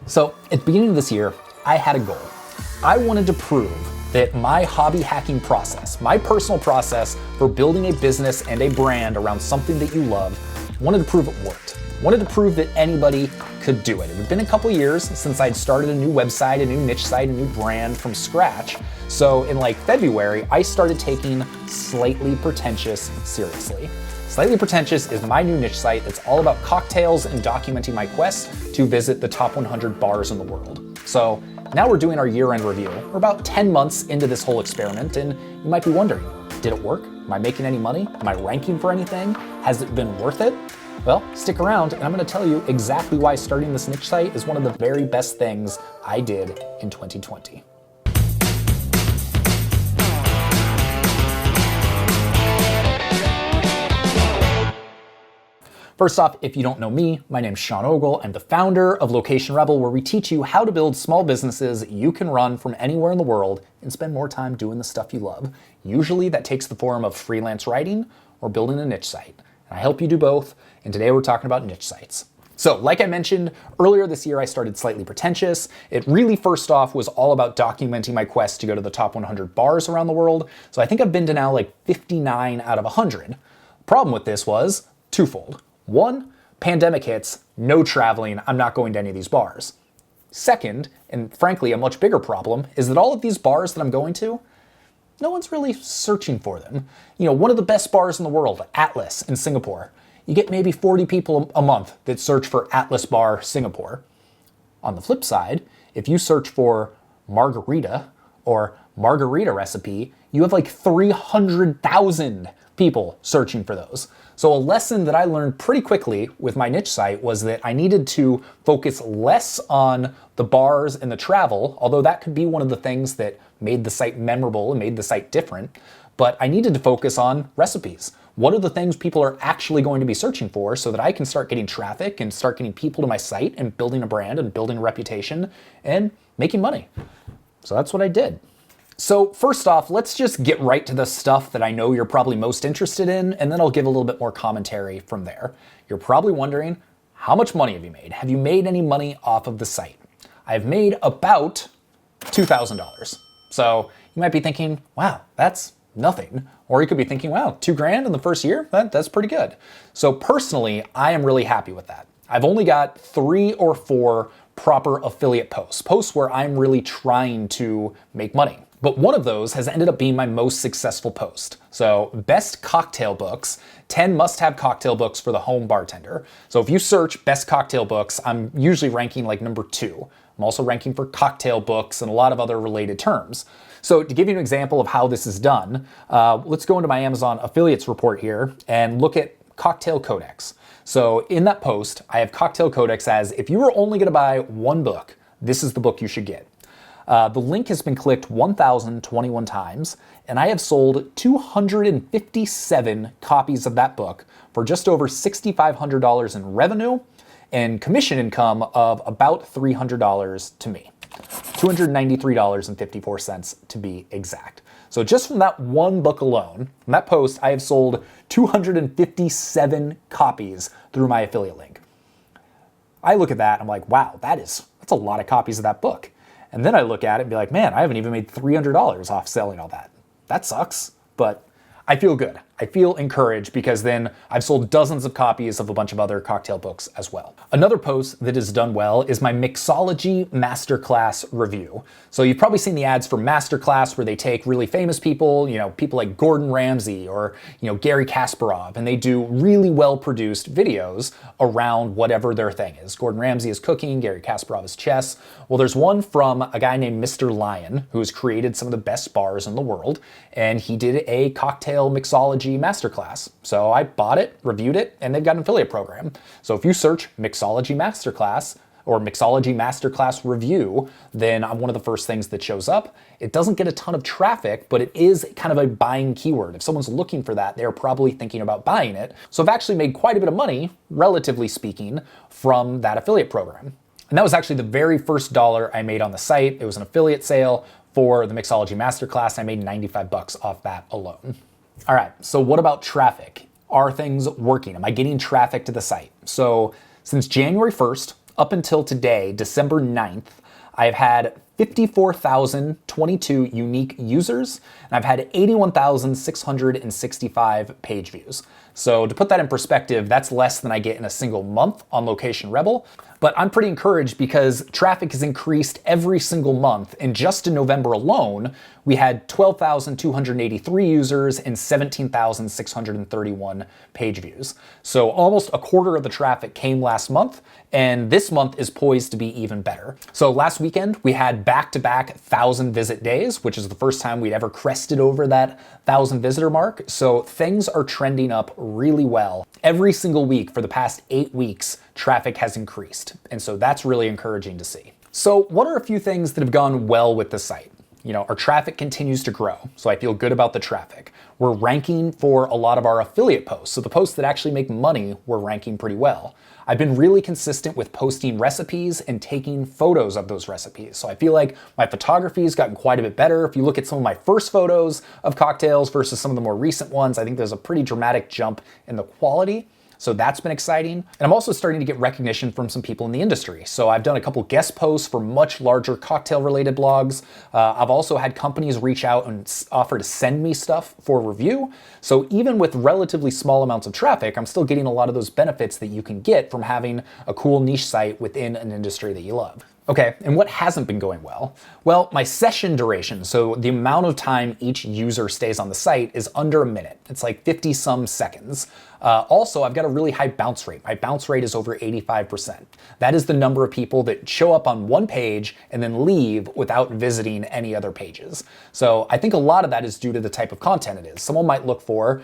So at the beginning of this year, I had a goal. I wanted to prove that my hobby hacking process, my personal process for building a business and a brand around something that you love, wanted to prove it worked. Wanted to prove that anybody could do it. It had been a couple years since I'd started a new website, a new niche site, a new brand from scratch. So in like February, I started taking Slightly Pretentious seriously. Slightly Pretentious is my new niche site that's all about cocktails and documenting my quest to visit the top 100 bars in the world. So now we're doing our year-end review. We're about 10 months into this whole experiment, and you might be wondering, did it work? Am I making any money? Am I ranking for anything? Has it been worth it? Well, stick around and I'm gonna tell you exactly why starting this niche site is one of the very best things I did in 2020. First off, if you don't know me, my name's Sean Ogle. I'm the founder of Location Rebel, where we teach you how to build small businesses you can run from anywhere in the world and spend more time doing the stuff you love. Usually that takes the form of freelance writing or building a niche site. And I help you do both, and today we're talking about niche sites. So like I mentioned, earlier this year I started Slightly Pretentious. It really first off was all about documenting my quest to go to the top 100 bars around the world. So I think I've been to now like 59 out of 100. The problem with this was twofold. One, pandemic hits, no traveling, I'm not going to any of these bars. Second, and frankly a much bigger problem, is that all of these bars that I'm going to, no one's really searching for them. You know, one of the best bars in the world, Atlas in Singapore, you get maybe 40 people a month that search for Atlas Bar Singapore. On the flip side, if you search for margarita or margarita recipe, you have like 300,000 people searching for those. So a lesson that I learned pretty quickly with my niche site was that I needed to focus less on the bars and the travel, although that could be one of the things that made the site memorable and made the site different, but I needed to focus on recipes. What are the things people are actually going to be searching for so that I can start getting traffic and start getting people to my site and building a brand and building a reputation and making money? So that's what I did. So first off, let's just get right to the stuff that I know you're probably most interested in, and then I'll give a little bit more commentary from there. You're probably wondering, how much money have you made? Have you made any money off of the site? I've made about $2,000. So you might be thinking, wow, that's nothing. Or you could be thinking, wow, $2,000 in the first year? That's pretty good. So personally, I am really happy with that. I've only got 3 or 4 proper affiliate posts where I'm really trying to make money. But one of those has ended up being my most successful post. So best cocktail books, 10 must-have cocktail books for the home bartender. So if you search best cocktail books, I'm usually ranking like number 2. I'm also ranking for cocktail books and a lot of other related terms. So to give you an example of how this is done, let's go into my Amazon affiliates report here and look at Cocktail Codex. So in that post, I have Cocktail Codex as if you were only gonna buy one book, this is the book you should get. The link has been clicked 1,021 times, and I have sold 257 copies of that book for just over $6,500 in revenue and commission income of about $300 to me. $293.54 to be exact. So just from that one book alone, from that post, I have sold 257 copies through my affiliate link. I look at that and I'm like, wow, that's a lot of copies of that book. And then I look at it and be like, man, I haven't even made $300 off selling all that. That sucks, but I feel good. I feel encouraged because then I've sold dozens of copies of a bunch of other cocktail books as well. Another post that has done well is my mixology masterclass review. So you've probably seen the ads for masterclass where they take really famous people, people like Gordon Ramsay or, Gary Kasparov, and they do really well-produced videos around whatever their thing is. Gordon Ramsay is cooking, Gary Kasparov is chess. Well, there's one from a guy named Mr. Lion who has created some of the best bars in the world, and he did a cocktail mixology masterclass. So I bought it, reviewed it, and they've got an affiliate program. So if you search mixology masterclass or mixology masterclass review, then I'm one of the first things that shows up. It doesn't get a ton of traffic, but it is kind of a buying keyword. If someone's looking for that, they're probably thinking about buying it. So I've actually made quite a bit of money, relatively speaking, from that affiliate program. And that was actually the very first dollar I made on the site. It was an affiliate sale for the mixology masterclass. I made $95 off that alone. All right, so what about traffic? Are things working? Am I getting traffic to the site? So since January 1st, up until today, December 9th, I've had 54,022 unique users, and I've had 81,665 page views. So to put that in perspective, that's less than I get in a single month on Location Rebel. But I'm pretty encouraged because traffic has increased every single month. And just in November alone, we had 12,283 users and 17,631 page views. So almost a quarter of the traffic came last month, and this month is poised to be even better. So last weekend, we had back-to-back 1,000 visit days, which is the first time we'd ever crested over that 1,000 visitor mark. So things are trending up really well. Every single week for the past 8 weeks, traffic has increased. And so that's really encouraging to see. So what are a few things that have gone well with the site? Our traffic continues to grow, so I feel good about the traffic. We're ranking for a lot of our affiliate posts, so the posts that actually make money, we're ranking pretty well. I've been really consistent with posting recipes and taking photos of those recipes. So I feel like my photography has gotten quite a bit better. If you look at some of my first photos of cocktails versus some of the more recent ones, I think there's a pretty dramatic jump in the quality. So that's been exciting. And I'm also starting to get recognition from some people in the industry. So I've done a couple guest posts for much larger cocktail related blogs. I've also had companies reach out and offer to send me stuff for review. So even with relatively small amounts of traffic, I'm still getting a lot of those benefits that you can get from having a cool niche site within an industry that you love. Okay, and what hasn't been going well? Well, my session duration, so the amount of time each user stays on the site, is under a minute. It's like 50 some seconds. Also, I've got a really high bounce rate. My bounce rate is over 85%. That is the number of people that show up on one page and then leave without visiting any other pages. So I think a lot of that is due to the type of content it is. Someone might look for,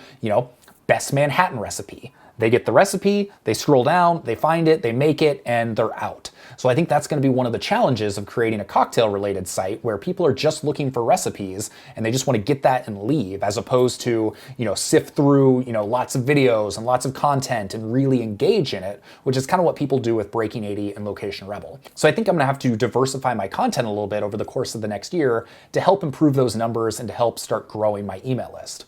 best Manhattan recipe. They get the recipe, they scroll down, they find it, they make it, and they're out. So I think that's going to be one of the challenges of creating a cocktail-related site where people are just looking for recipes and they just want to get that and leave, as opposed to, sift through, lots of videos and lots of content and really engage in it, which is kind of what people do with Breaking 80 and Location Rebel. So I think I'm going to have to diversify my content a little bit over the course of the next year to help improve those numbers and to help start growing my email list.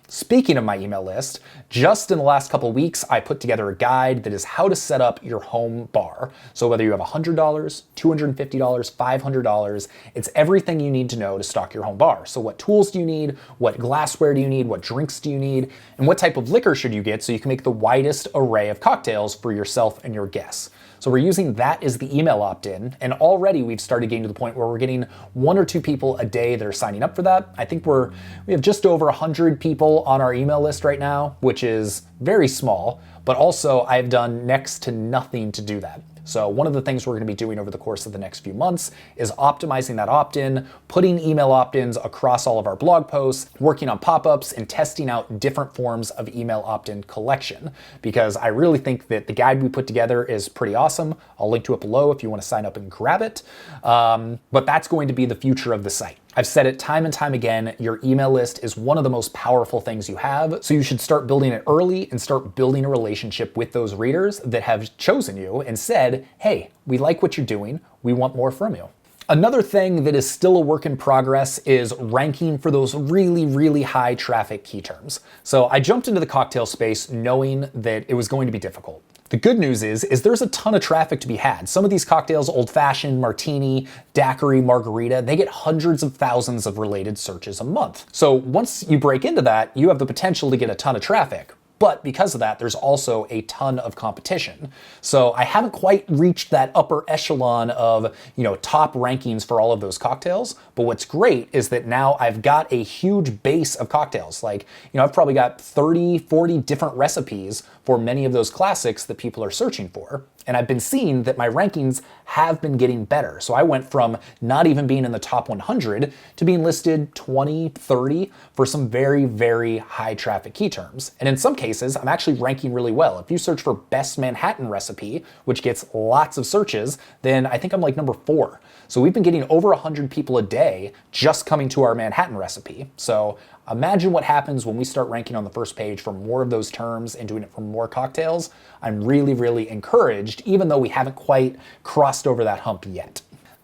Speaking of my email list, just in the last couple of weeks, I put together a guide that is how to set up your home bar. So whether you have $100, $250, $500, it's everything you need to know to stock your home bar. So what tools do you need? What glassware do you need? What drinks do you need? And what type of liquor should you get so you can make the widest array of cocktails for yourself and your guests? So we're using that as the email opt-in, and already we've started getting to the point where we're getting 1 or 2 people a day that are signing up for that. I think we have just over 100 people on our email list right now, which is very small, but also I've done next to nothing to do that. So one of the things we're going to be doing over the course of the next few months is optimizing that opt-in, putting email opt-ins across all of our blog posts, working on pop-ups, and testing out different forms of email opt-in collection, because I really think that the guide we put together is pretty awesome. I'll link to it below if you want to sign up and grab it. But that's going to be the future of the site. I've said it time and time again, your email list is one of the most powerful things you have, so you should start building it early and start building a relationship with those readers that have chosen you and said, hey, we like what you're doing, we want more from you. Another thing that is still a work in progress is ranking for those really, really high traffic key terms. So I jumped into the cocktail space knowing that it was going to be difficult. The good news is there's a ton of traffic to be had. Some of these cocktails, old fashioned, martini, daiquiri, margarita, they get hundreds of thousands of related searches a month. So once you break into that, you have the potential to get a ton of traffic. But because of that, there's also a ton of competition. So I haven't quite reached that upper echelon of, top rankings for all of those cocktails. But what's great is that now I've got a huge base of cocktails. Like, I've probably got 30, 40 different recipes for many of those classics that people are searching for. And I've been seeing that my rankings have been getting better. So I went from not even being in the top 100 to being listed 20, 30 for some very, very high traffic key terms. And in some cases, I'm actually ranking really well. If you search for best Manhattan recipe, which gets lots of searches, then I think I'm like number 4. So we've been getting over 100 people a day just coming to our Manhattan recipe. So imagine what happens when we start ranking on the first page for more of those terms and doing it for more cocktails. I'm really, really encouraged, even though we haven't quite crossed over that hump yet.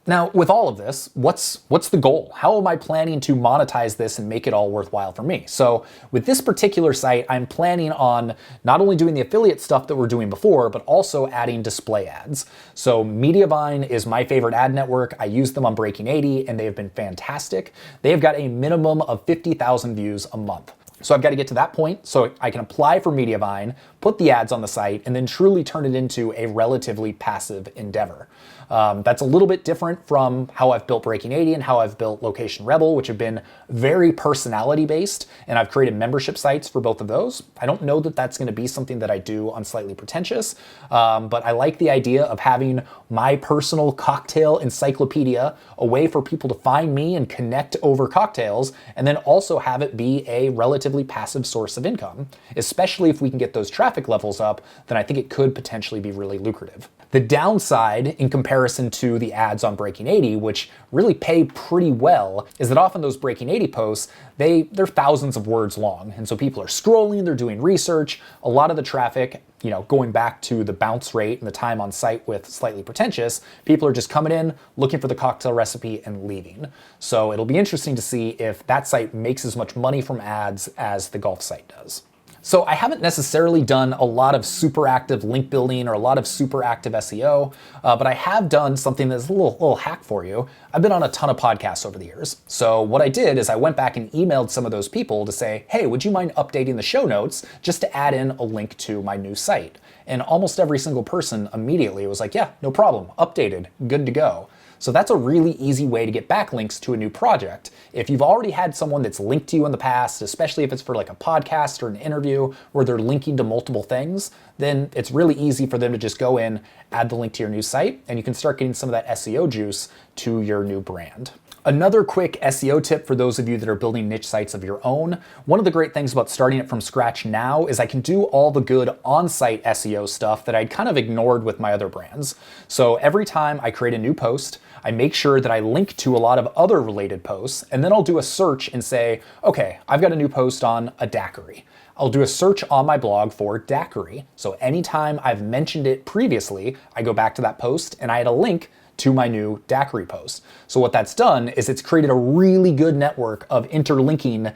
Now, with all of this, what's the goal? How am I planning to monetize this and make it all worthwhile for me? So with this particular site, I'm planning on not only doing the affiliate stuff that we're doing before, but also adding display ads. So Mediavine is my favorite ad network. I use them on Breaking 80 and they have been fantastic. They have got a minimum of 50,000 views a month. So I've got to get to that point so I can apply for Mediavine, put the ads on the site, and then truly turn it into a relatively passive endeavor. That's a little bit different from how I've built Breaking 80 and how I've built Location Rebel, which have been very personality based, and I've created membership sites for both of those. I don't know that that's going to be something that I do on Slightly Pretentious, but I like the idea of having my personal cocktail encyclopedia, a way for people to find me and connect over cocktails, and then also have it be a relatively passive source of income. Especially if we can get those traffic levels up, then I think it could potentially be really lucrative. The downside in comparison to the ads on Breaking 80, which really pay pretty well, is that often those Breaking 80 posts, they're thousands of words long. And so people are scrolling, they're doing research. A lot of the traffic, going back to the bounce rate and the time on site with Slightly Pretentious, people are just coming in, looking for the cocktail recipe and leaving. So it'll be interesting to see if that site makes as much money from ads as the golf site does. So I haven't necessarily done a lot of super active link building or a lot of super active SEO, but I have done something that's a little hack for you. I've been on a ton of podcasts over the years. So what I did is I went back and emailed some of those people to say, hey, would you mind updating the show notes just to add in a link to my new site? And almost every single person immediately was like, yeah, no problem, updated, good to go. So that's a really easy way to get backlinks to a new project. If you've already had someone that's linked to you in the past, especially if it's for like a podcast or an interview where they're linking to multiple things, then it's really easy for them to just go in, add the link to your new site, and you can start getting some of that SEO juice to your new brand. Another quick SEO tip for those of you that are building niche sites of your own. One of the great things about starting it from scratch now is I can do all the good on-site SEO stuff that I'd kind of ignored with my other brands. So every time I create a new post, I make sure that I link to a lot of other related posts, and then I'll do a search and say, okay, I've got a new post on a daiquiri. I'll do a search on my blog for daiquiri. So anytime I've mentioned it previously, I go back to that post and I add a link to my new daiquiri post. So what that's done is it's created a really good network of interlinking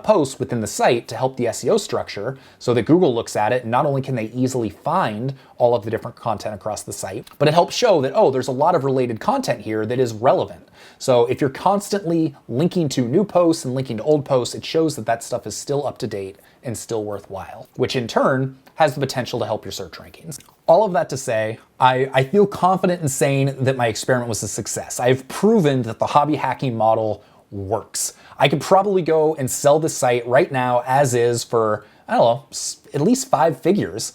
posts within the site to help the SEO structure so that Google looks at it and not only can they easily find all of the different content across the site, but it helps show that, oh, there's a lot of related content here that is relevant. So if you're constantly linking to new posts and linking to old posts, it shows that that stuff is still up to date and still worthwhile, which in turn has the potential to help your search rankings. All of that to say, I feel confident in saying that my experiment was a success. I've proven that the hobby hacking model works. I could probably go and sell this site right now as is for, I don't know, at least 5 figures,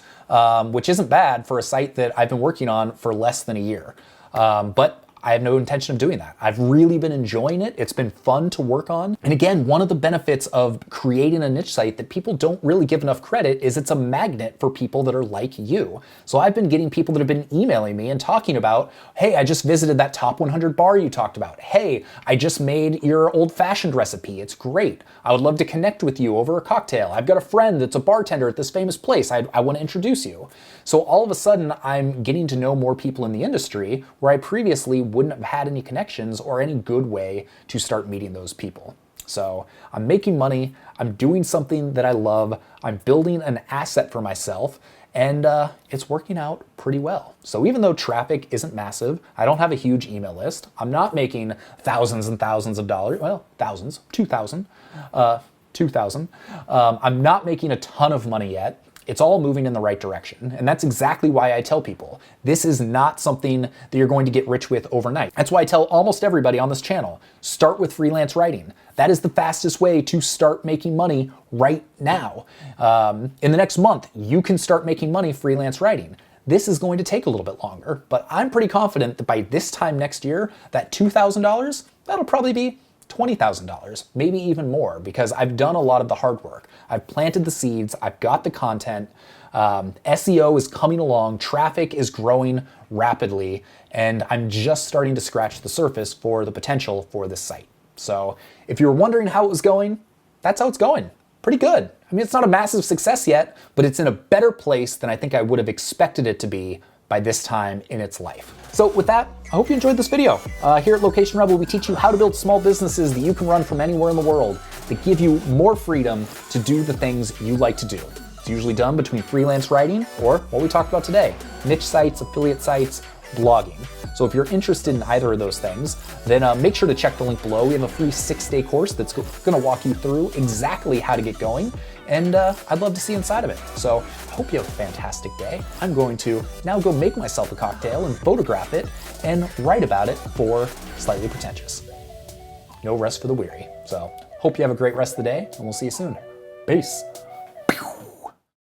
which isn't bad for a site that I've been working on for less than a year. But I have no intention of doing that. I've really been enjoying it. It's been fun to work on. And again, one of the benefits of creating a niche site that people don't really give enough credit is it's a magnet for people that are like you. So I've been getting people that have been emailing me and talking about, hey, I just visited that top 100 bar you talked about. Hey, I just made your old-fashioned recipe. It's great. I would love to connect with you over a cocktail. I've got a friend that's a bartender at this famous place. I want to introduce you. So all of a sudden, I'm getting to know more people in the industry where I previously wouldn't have had any connections or any good way to start meeting those people. So I'm making money, I'm doing something that I love, I'm building an asset for myself, and it's working out pretty well. So even though traffic isn't massive, I don't have a huge email list, I'm not making thousands and thousands of dollars, well, thousands, 2,000, I'm not making a ton of money yet. It's all moving in the right direction. And that's exactly why I tell people, this is not something that you're going to get rich with overnight. That's why I tell almost everybody on this channel, start with freelance writing. That is the fastest way to start making money right now. In the next month, you can start making money freelance writing. This is going to take a little bit longer, but I'm pretty confident that by this time next year, that $2,000, that'll probably be $20,000, maybe even more, because I've done a lot of the hard work. I've planted the seeds, I've got the content, SEO is coming along, traffic is growing rapidly, and I'm just starting to scratch the surface for the potential for this site. So if you were wondering how it was going, that's how it's going. Pretty good. I mean, it's not a massive success yet, but it's in a better place than I think I would have expected it to be by this time in its life. So with that, I hope you enjoyed this video. Here at Location Rebel, we teach you how to build small businesses that you can run from anywhere in the world that give you more freedom to do the things you like to do. It's usually done between freelance writing or what we talked about today, niche sites, affiliate sites, blogging. So if you're interested in either of those things, then make sure to check the link below. We have a free 6-day course that's gonna walk you through exactly how to get going, and I'd love to see inside of it. So I hope you have a fantastic day. I'm going to now go make myself a cocktail and photograph it and write about it for Slightly Pretentious. No rest for the weary. So hope you have a great rest of the day, and we'll see you soon. Peace.